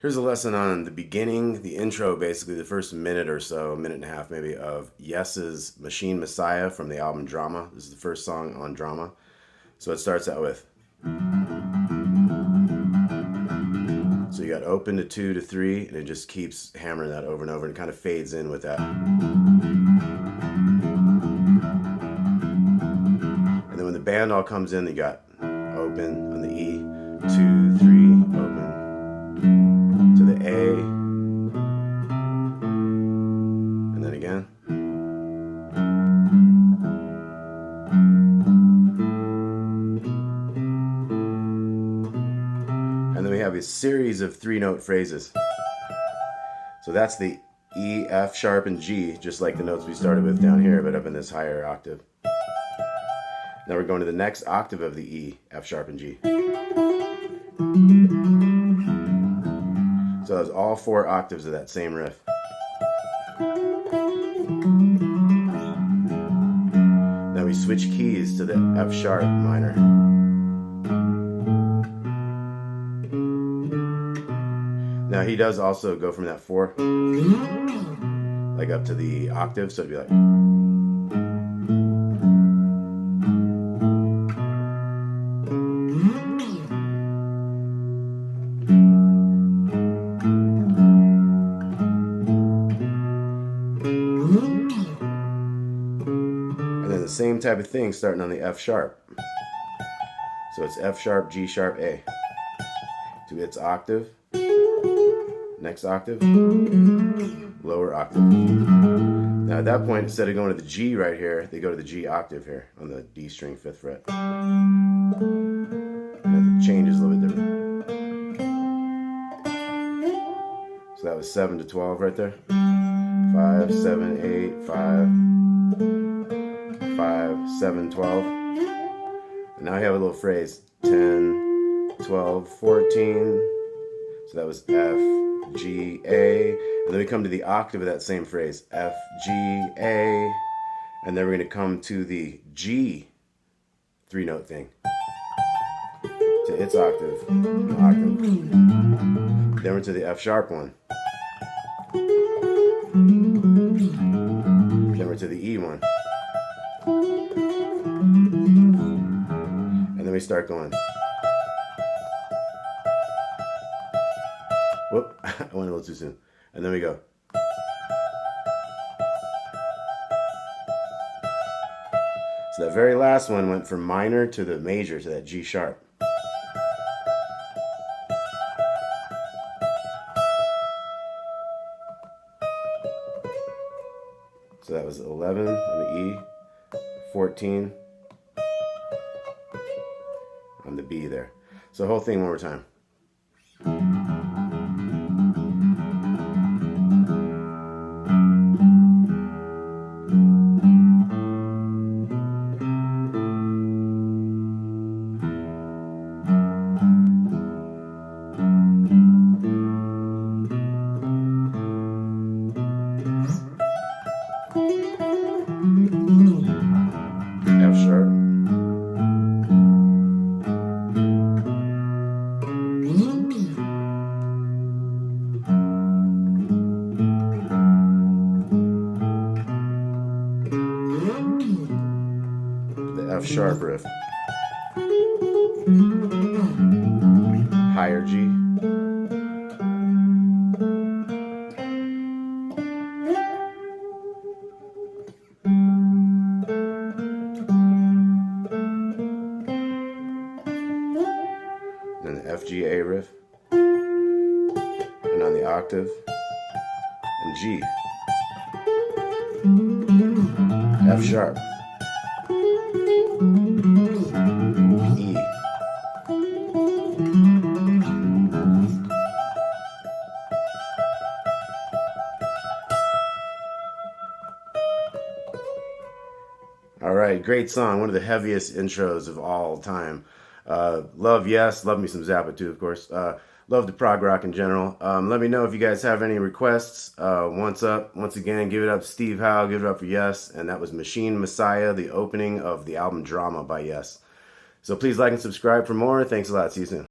Here's a lesson on the beginning, the intro, basically the first minute or so, minute and a half maybe, of Yes's Machine Messiah from the album Drama. This is the first song on Drama. So it starts out with. So you got open to 2 to 3, and it just keeps hammering that over and over, and kind of fades in with that. And then when the band all comes in, you got open on the E, 2, 3, open to the A, and then again. And then we have a series of 3-note phrases. So that's the E, F sharp, and G, just like the notes we started with down here, but up in this higher octave. Now we're going to the next octave of the E, F sharp, and G. So that's all 4 octaves of that same riff. Now we switch keys to the F sharp minor. Now he does also go from that 4 like up to the octave, so it'd be like. And then the same type of thing starting on the F sharp. So it's F sharp, G sharp, A. To its octave. Next octave. Lower octave. Now at that point, instead of going to the G right here, they go to the G octave here on the D string 5th fret. And the change is a little bit different. So that was 7 to 12 right there. 5, 7, 8, 5, 5, 7, 12. And now I have a little phrase, 10, 12, 14. So that was F, G, A. And then we come to the octave of that same phrase, F, G, A. And then we're going to come to the G 3-note thing. To its octave. Then we're to the F sharp one. Then we're to the E one. And then we start going. Whoop, I went a little too soon. And then we go. So that very last one went from minor to the major, to that G sharp. So that was 11 on the E, 14 on the B there. So the whole thing one more time. F sharp. The F sharp riff. Higher G. Then the F, G, A riff. And on the octave. And G. F sharp. E. All right, great song. One of the heaviest intros of all time. Love Yes, love me some Zappa too, of course. Love the prog rock in general. Let me know if you guys have any requests. Once again, give it up Steve Howe, give it up for Yes. And that was Machine Messiah, the opening of the album Drama by Yes. So please like and subscribe for more. Thanks a lot. See you soon.